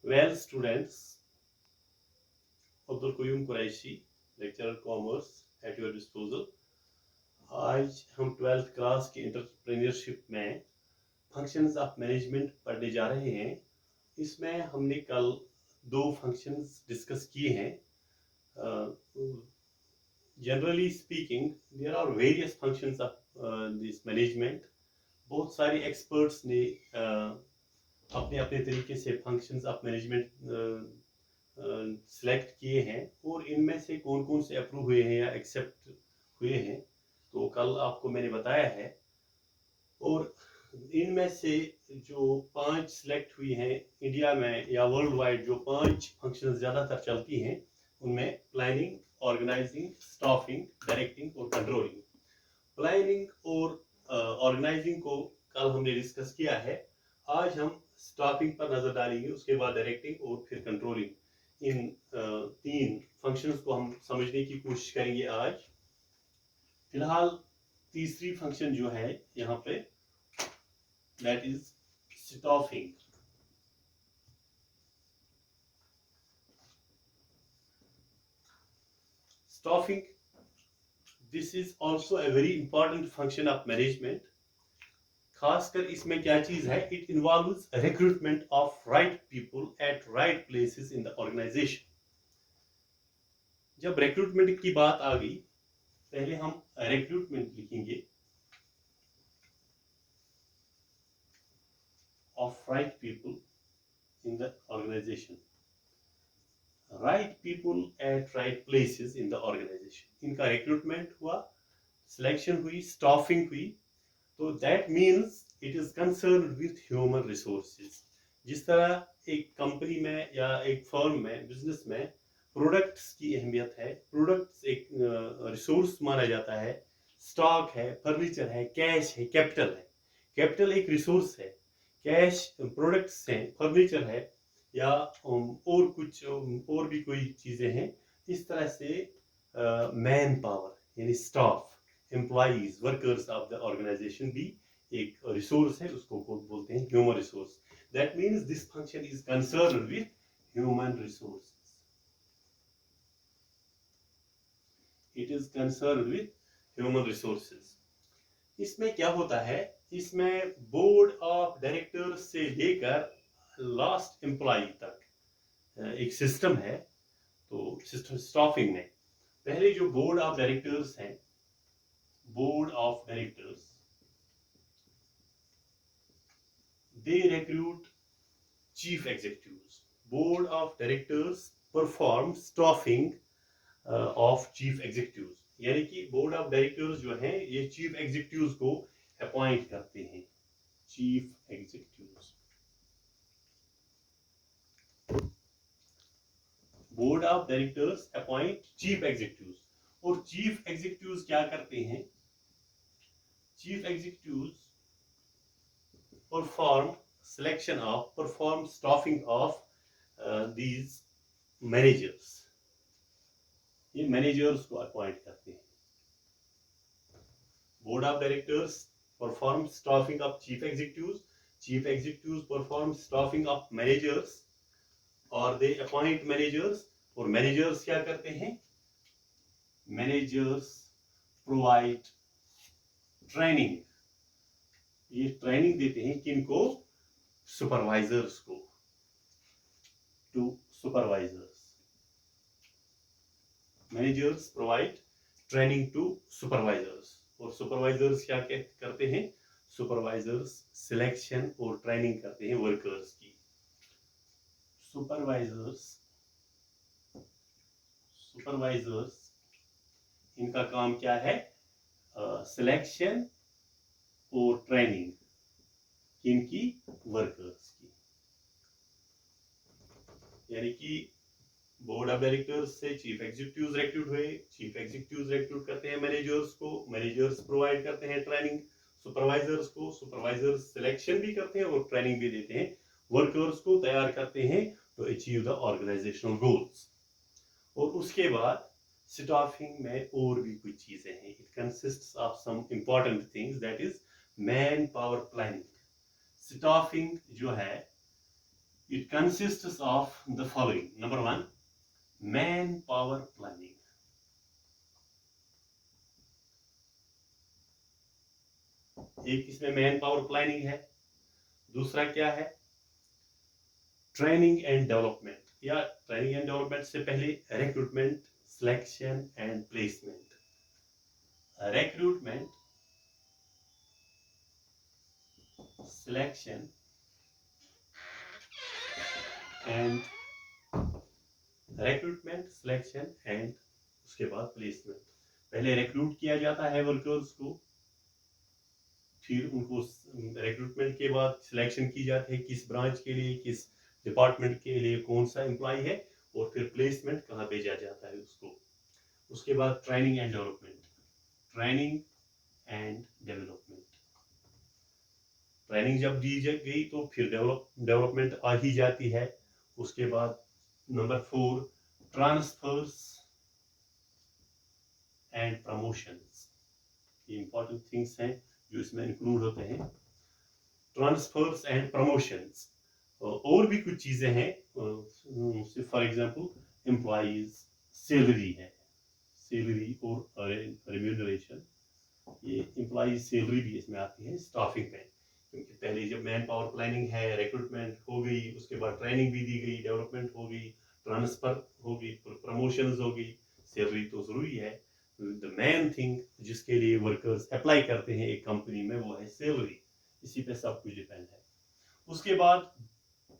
Well, students, Abdul Qayyum Qureshi, lecturer commerce at your disposal. आज हम 12th class की एंटरप्रेन्योरशिप में फंक्शंस ऑफ मैनेजमेंट पढ़ने जा रहे हैं। इसमें हमने कल दो फंक्शंस डिस्कस किए हैं। Generally speaking there are various functions of this management. बहुत सारे एक्सपर्ट्स ने अपने अपने तरीके से फंक्शंस ऑफ मैनेजमेंट सिलेक्ट किए हैं और इनमें से कौन कौन से अप्रूव हुए हैं या एक्सेप्ट हुए हैं तो कल आपको मैंने बताया है। और इनमें से जो 5 सिलेक्ट हुई हैं इंडिया में या वर्ल्ड वाइड, जो 5 फंक्शन ज़्यादातर चलती हैं उनमें प्लानिंग, ऑर्गेनाइजिंग, स्टाफिंग, डायरेक्टिंग और कंट्रोलिंग। प्लानिंग और ऑर्गेनाइजिंग को कल हमने डिस्कस किया है। आज हम स्टाफिंग पर नज़र डालेंगे, उसके बाद डायरेक्टिंग और फिर कंट्रोलिंग। इन 3 फंक्शंस को हम समझने की कोशिश करेंगे आज। फिलहाल तीसरी फंक्शन जो है यहाँ पे, that is staffing. Staffing, this is also a very important function of management. खासकर इसमें क्या चीज है, it involves recruitment of right people at right places in the organisation. जब रिक्रूटमेंट की बात आ गई, पहले हम रिक्रूटमेंट लिखेंगे of right people in the organisation. Right people at right places in the organisation, इनका रिक्रूटमेंट हुआ, सिलेक्शन हुई, स्टाफिंग हुई, तो that means it is concern with human resources. जिस तरह एक कंपनी में या एक फर्म में, बिजनेस में प्रोडक्ट्स की अहमियत है, प्रोडक्ट्स एक रिसोर्स माना जाता है, स्टॉक है, फर्नीचर है, कैश है, कैपिटल है। कैपिटल एक रिसोर्स है, कैश प्रोडक्ट्स हैं, फर्नीचर है, या और कुछ और भी कोई चीज़ें हैं। इस तरह से मैन पावर यानी staff, employees, workers of the organisation भी एक रिसोर्स है, उसको बोलते हैं human resource. That means this function is concern with human resource. It is concern with human resources. इसमें क्या होता है, इसमें बोर्ड ऑफ डायरेक्टर्स से लेकर लास्ट एम्प्लॉय तक एक सिस्टम है। तो स्टाफिंग में पहले जो बोर्ड ऑफ डायरेक्टर्स हैं, board of directors, they recruit chief executives. Board of directors perform staffing of chief executives, यानी कि बोर्ड ऑफ डायरेक्टर्स जो हैं ये चीफ एग्जीक्यूटिव्स को अपॉइंट करते हैं। Chief executives, board of directors appoint chief executives. और चीफ एग्जीक्यूटिव्स क्या करते हैं, chief executives perform staffing of these managers। ये मैनेजर्स को अपॉइंट करते हैं। Board of directors perform staffing of chief executives, chief executives perform staffing of managers, और they appoint managers. और मैनेजर्स क्या करते हैं, मैनेजर्स प्रोवाइड ट्रेनिंग। ये ट्रेनिंग देते हैं किनको, सुपरवाइजर्स को, to supervisors. Managers provide training to supervisors. और सुपरवाइजर्स क्या करते हैं, सुपरवाइजर्स सिलेक्शन और ट्रेनिंग करते हैं वर्कर्स की। सुपरवाइजर्स इनका काम क्या है, सिलेक्शन और ट्रेनिंग किनकी, वर्कर्स की। यानी कि बोर्ड ऑफ डायरेक्टर्स से चीफ एग्जीक्यूटिव्स रिक्रूट हुए, चीफ एग्जीक्यूटिव्स रिक्रूट करते हैं मैनेजर्स को, मैनेजर्स प्रोवाइड करते हैं ट्रेनिंग सुपरवाइजर्स को, सुपरवाइजर्स सिलेक्शन भी करते हैं और ट्रेनिंग भी देते हैं, वर्कर्स को तैयार करते हैं to achieve the organisational goals. और उसके बाद स्टाफिंग में और भी कुछ चीजें हैं। It consists of some important things, that is man power planning. Staffing जो है It consists of the following. Number 1, manpower planning. एक इसमें मैन पावर प्लानिंग है. दूसरा क्या है? ट्रेनिंग एंड डेवलपमेंट, या ट्रेनिंग एंड डेवलपमेंट से पहले recruitment, selection and placement. Recruitment, selection and उसके बाद प्लेसमेंट. पहले रिक्रूट किया जाता है वर्कर्स को, फिर उनको रिक्रूटमेंट के बाद सिलेक्शन की जाती है किस ब्रांच के लिए, किस डिपार्टमेंट के लिए कौन सा एम्प्लॉय है, और फिर प्लेसमेंट कहाँ भेजा जाता है उसको. उसके बाद ट्रेनिंग एंड डेवलपमेंट. ट्रेनिंग जब दी गई तो फिर डेवलपमेंट आ ही जाती है. उसके बाद नंबर 4, ट्रांसफर्स एंड प्रमोशंस. ये इंपॉर्टेंट थिंग्स हैं जो इसमें इंक्लूड होते हैं. Transfers and promotions. और भी कुछ चीजें हैं, फॉर एग्जांपल एम्प्लॉइज सैलरी है, सैलरी और रेम्यूनरेशन. ये एम्प्लॉइज सैलरी भी इसमें आती है स्टाफिंग में, क्योंकि पहले जब मैन पावर प्लानिंग है, रिक्रूटमेंट हो गई, उसके बाद ट्रेनिंग भी दी गई, डेवलपमेंट हो गई, ट्रांसफर हो गई, प्रमोशंस हो गई, सैलरी तो जरूरी है. द मेन थिंग जिसके लिए वर्कर्स अप्लाई करते हैं एक कंपनी में वो है सैलरी. इसी पे सब कुछ डिपेंड है. उसके बाद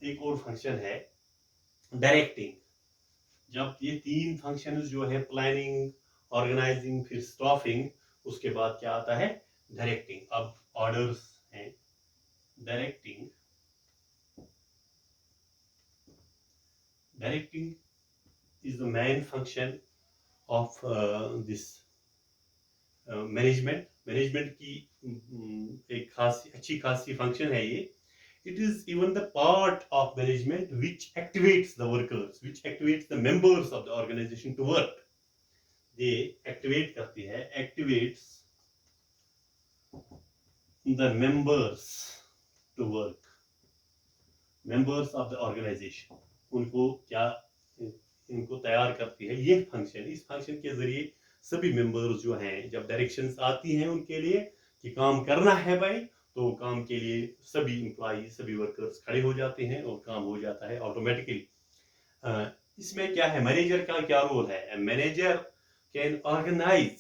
एक और फंक्शन है डायरेक्टिंग. जब ये 3 फंक्शंस जो है प्लानिंग, ऑर्गेनाइजिंग, फिर स्टाफिंग, उसके बाद क्या आता है? डायरेक्टिंग. अब ऑर्डर्स हैं. Directing is the main function of this management की एक अच्छी खासी फंक्शन है ये. It is even the part of management which activates the workers, which activates the members of the organization to work. They activate करती है, activates the members to work. Members of the organization. उनको क्या, इनको तैयार करती है ये function. इस फंक्शन के जरिए सभी मेंबर्स जो हैं, जब डायरेक्शंस आती हैं उनके लिए कि काम करना है भाई, तो काम के लिए सभी एम्प्लॉय, सभी वर्कर्स खड़े हो जाते हैं और काम हो जाता है ऑटोमेटिकली. इसमें क्या है, मैनेजर का क्या रोल है? Manager can organise.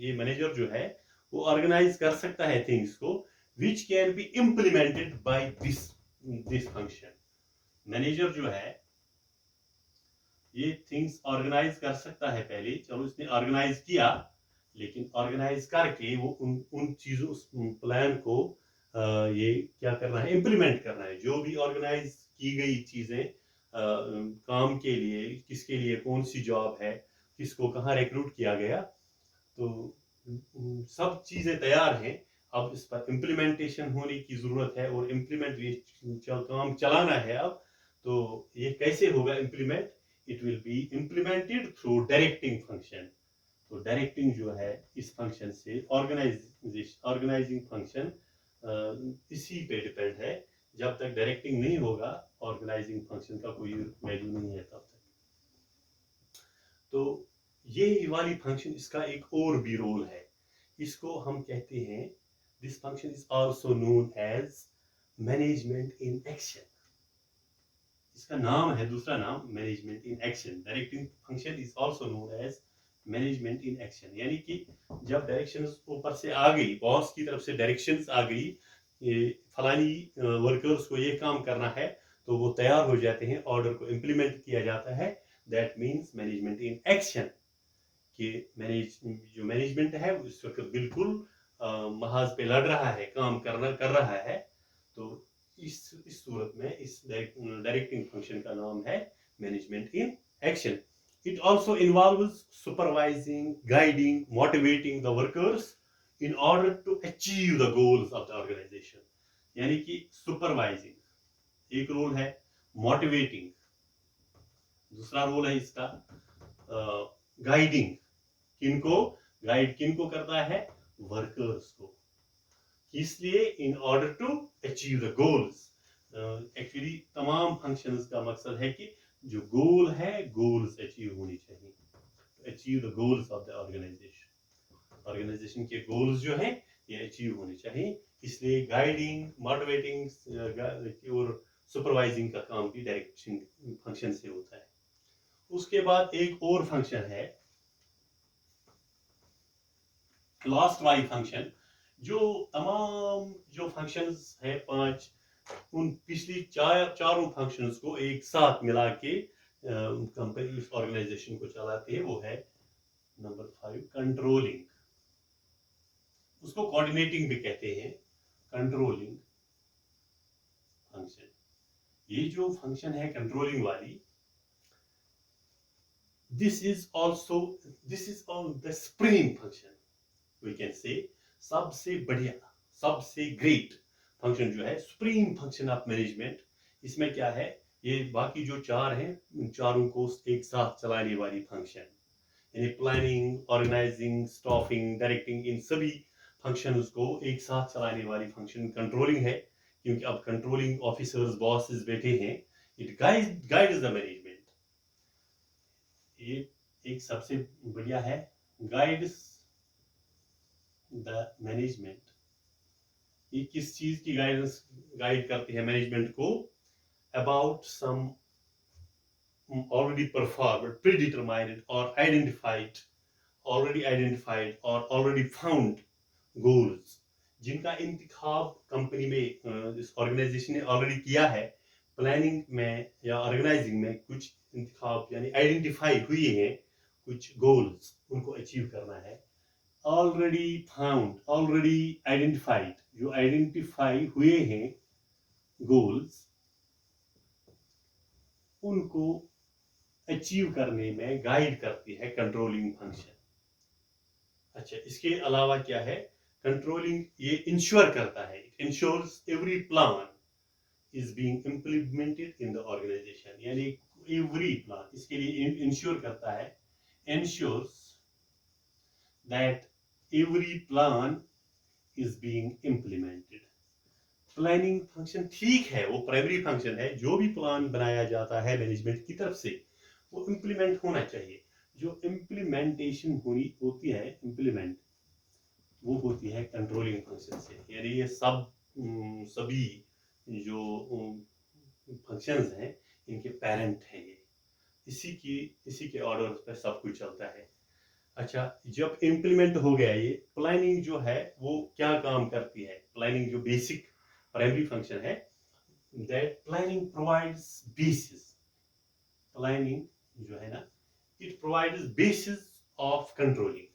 ये मैनेजर जो है वो ऑर्गेनाइज कर सकता है थिंग्स को, which can be implemented by this function. Manager जो है ये थिंग्स ऑर्गेनाइज कर सकता है. पहले चलो इसने ऑर्गेनाइज किया, लेकिन ऑर्गेनाइज करके वो उन चीजों, उस प्लान को ये क्या करना है, इम्प्लीमेंट करना है. जो भी ऑर्गेनाइज की गई चीजें काम के लिए, किसके लिए कौन सी जॉब है, किसको कहाँ रिक्रूट किया गया, तो सब चीजें तैयार हैं. अब इस पर इम्प्लीमेंटेशन होने की जरूरत है, और काम चलाना है. अब तो ये कैसे होगा implement? It will be implemented through directing function. तो डायरेक्टिंग जो है इस फंक्शन से, ऑर्गेनाइजिंग फंक्शन इसी पे डिपेंड है. जब तक डायरेक्टिंग नहीं होगा, ऑर्गेनाइजिंग फंक्शन का कोई वैल्यू नहीं है तब तक. तो ये वाली फंक्शन, इसका एक और भी रोल है. इसको हम कहते हैं, this function is also known as management in action. इसका नाम है, दूसरा नाम, management in action. Directing function is also known as management in action. यानी कि जब डायरेक्शंस ऊपर से आ गई, बॉस की तरफ से डायरेक्शंस आ गई, फलानी वर्कर्स को ये काम करना है, तो वो तैयार हो जाते हैं, ऑर्डर को इम्प्लीमेंट किया जाता है. That means management in action. कि जो मैनेजमेंट है उस वक्त बिल्कुल महाज पे लड़ रहा है, काम कर रहा है. तो इस सूरत में इस डायरेक्टिंग फंक्शन का नाम है management in action. It also involves supervising, guiding, motivating the workers in order to achieve the goals of the organization. यानी कि supervising एक रोल है, motivating दूसरा रोल है इसका, guiding किनको करता है? वर्कर्स को. इसलिए in order to achieve the goals, actually तमाम फंक्शंस का मकसद है कि जो गोल है गोल्स अचीव होनी चाहिए, achieve the goals of the organisation के गोल्स जो हैं ये अचीव होने चाहिए। इसलिए गाइडिंग, मोटिवेटिंग और सुपरवाइजिंग का काम भी डायरेक्शन फंक्शन से होता है। उसके बाद एक और फंक्शन है लास्ट वाली फंक्शन, जो तमाम जो फंक्शंस है 5, उन पिछली चारों फंक्शंस को एक साथ मिला के कंपनी उस ऑर्गेनाइजेशन को चलाती है, वो है नंबर 5 कंट्रोलिंग। उसको कोऑर्डिनेटिंग भी कहते हैं, कंट्रोलिंग फंक्शन। ये जो फंक्शन है कंट्रोलिंग वाली, this is all the supreme function, we can say सबसे बढ़िया, सबसे ग्रेट फंक्शन जो है सुप्रीम फंक्शन ऑफ मैनेजमेंट। इसमें क्या है, ये बाकी जो 4 हैं उन चारों को एक साथ चलाने वाली फंक्शन, यानी प्लानिंग, ऑर्गेनाइजिंग, स्टाफिंग, डायरेक्टिंग, इन सभी फंक्शंस को एक साथ चलाने वाली फंक्शन कंट्रोलिंग है। क्योंकि अब कंट्रोलिंग ऑफिसर्स, बॉसेस बैठे हैं, इट गाइड्स द मैनेजमेंट। ये एक सबसे बढ़िया है, गाइड्स द मैनेजमेंट। ये किस चीज की गाइड करती है मैनेजमेंट को? About some already performed, predetermined or identified or already found goals, जिनका इंतखाब कंपनी में इस ऑर्गेनाइजेशन ने ऑलरेडी किया है। प्लानिंग में या ऑर्गेनाइजिंग में कुछ इंतखाब यानी आइडेंटिफाई हुए हैं कुछ गोल्स, उनको अचीव करना है। ऑलरेडी फाउंड, ऑलरेडी आइडेंटिफाइड, जो आइडेंटिफाई हुए हैं गोल्स, उनको अचीव करने में गाइड करती है कंट्रोलिंग फंक्शन। अच्छा, इसके अलावा क्या है, कंट्रोलिंग ये इंश्योर करता है, it ensures every plan is being implemented in the organisation, यानी एवरी प्लान, इसके लिए इंश्योर करता है, ensures that every plan is being implemented. Planning function ठीक है, वो प्राइमरी फंक्शन है, जो भी प्लान बनाया जाता है मैनेजमेंट की तरफ से वो इम्प्लीमेंट होना चाहिए। जो इम्प्लीमेंटेशन होती है, इम्प्लीमेंट वो होती है कंट्रोलिंग फंक्शन से, यानी ये सभी जो फंक्शंस हैं इनके पेरेंट हैं, ये इसी के ऑर्डर पे सब कुछ चलता है। अच्छा, जब इम्प्लीमेंट हो गया ये, प्लानिंग जो है वो क्या काम करती है? प्लानिंग जो बेसिक प्राइमरी फंक्शन है, that planning provides basis, planning जो है ना, it provides basis of controlling,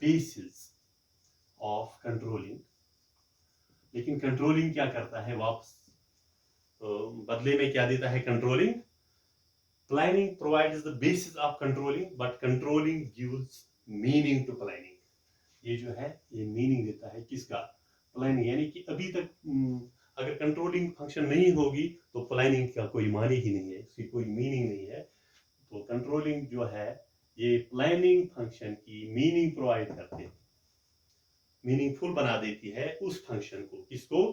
basis of controlling. लेकिन कंट्रोलिंग क्या करता है वापस, बदले में क्या देता है controlling? Planning provides the basis of controlling, but controlling gives meaning to planning. ये जो है ये मीनिंग देता है किसका? प्लानिंग। यानी कि अभी तक अगर कंट्रोलिंग फंक्शन नहीं होगी तो प्लानिंग का कोई मानी ही नहीं है, इसकी कोई मीनिंग नहीं है। तो कंट्रोलिंग जो है ये प्लानिंग फंक्शन की मीनिंग प्रोवाइड करते हैं, मीनिंगफुल बना देती है उस फंक्शन को, किसको?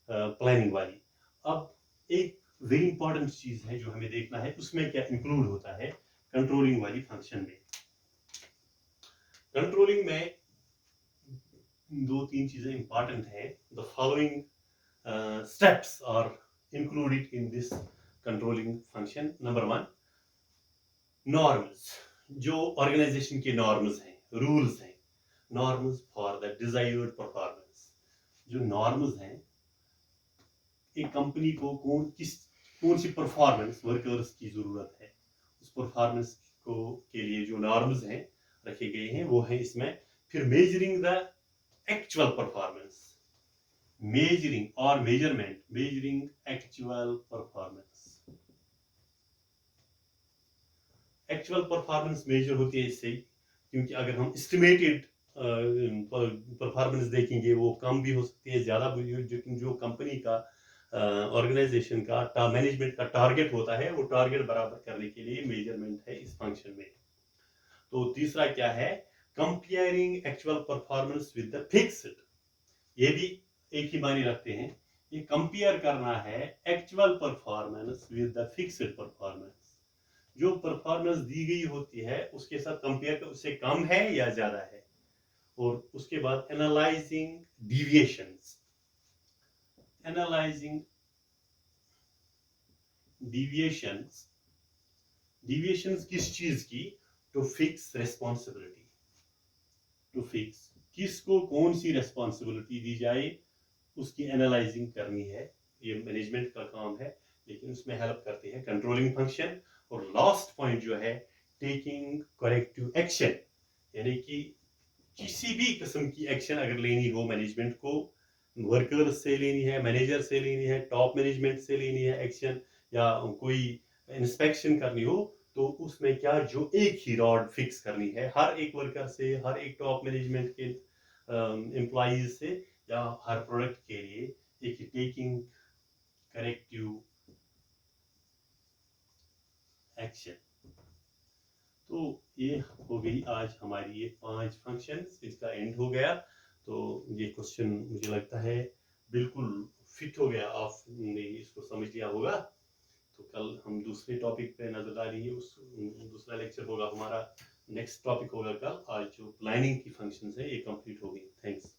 प्लानिंग वाली। अब एक वेरी इंपॉर्टेंट चीज है जो हमें देखना है, उसमें क्या इंक्लूड होता है कंट्रोलिंग वाली फंक्शन में। कंट्रोलिंग में 2-3 चीजें इंपॉर्टेंट हैं। The following steps are included in this controlling function. Number 1, norms, जो ऑर्गेनाइजेशन के नॉर्म्स हैं, रूल्स हैं, norms for the desired performance. जो नॉर्म्स हैं, एक कंपनी को कौन सी परफॉर्मेंस वर्कर्स की जरूरत है, उस परफॉर्मेंस को के लिए जो नॉर्म्स हैं रखे गए हैं वो है इसमें। फिर measuring the actual performance, measuring और measurement, measuring actual performance. Actual performance measure होती है इससे, क्योंकि अगर हम एस्टिमेटेड परफॉर्मेंस देखेंगे वो कम भी हो सकती है, ज़्यादा भी, जो कंपनी का ऑर्गेनाइजेशन का मैनेजमेंट का टारगेट होता है, वो टारगेट बराबर करने के लिए मेजरमेंट है इस फंक्शन में। तो तीसरा क्या है, comparing actual performance with the fixed. ये भी एक ही मायने रखते हैं ये कंपेयर करना है actual performance with the fixed performance. जो परफॉर्मेंस दी गई होती है उसके साथ कंपेयर कर, उससे कम है या ज्यादा है। और उसके बाद analysing deviations, analysing deviations, deviations किस चीज की? To fix responsibility, to fix किसको कौन सी रिस्पॉन्सिबिलिटी दी जाए उसकी एनालाइजिंग करनी है। ये मैनेजमेंट का काम है, लेकिन उसमें हेल्प करते हैं कंट्रोलिंग फंक्शन। और लास्ट पॉइंट जो है टेकिंग करेक्टिव एक्शन, यानी कि किसी भी किस्म की एक्शन अगर लेनी हो मैनेजमेंट को, वर्कर्स से लेनी है, मैनेजर से लेनी है, टॉप मैनेजमेंट से लेनी है एक्शन, या कोई इंस्पेक्शन करनी हो, तो उसमें क्या जो एक ही रॉड फिक्स करनी है हर एक वर्कर से, हर एक टॉप मैनेजमेंट के एम्प्लॉइज से, या हर प्रोडक्ट के लिए एक टेकिंग करेक्टिव एक्शन। तो ये हो गई आज हमारी ये 5 फंक्शंस, इसका एंड हो गया। तो ये क्वेश्चन मुझे लगता है बिल्कुल फिट हो गया, आपने इसको समझ लिया होगा। तो कल हम दूसरे टॉपिक पे नजर डालेंगे, उस दूसरा लेक्चर होगा हमारा, नेक्स्ट टॉपिक होगा कल। आज जो प्लानिंग की फंक्शंस है ये कंप्लीट हो गई। थैंक्स।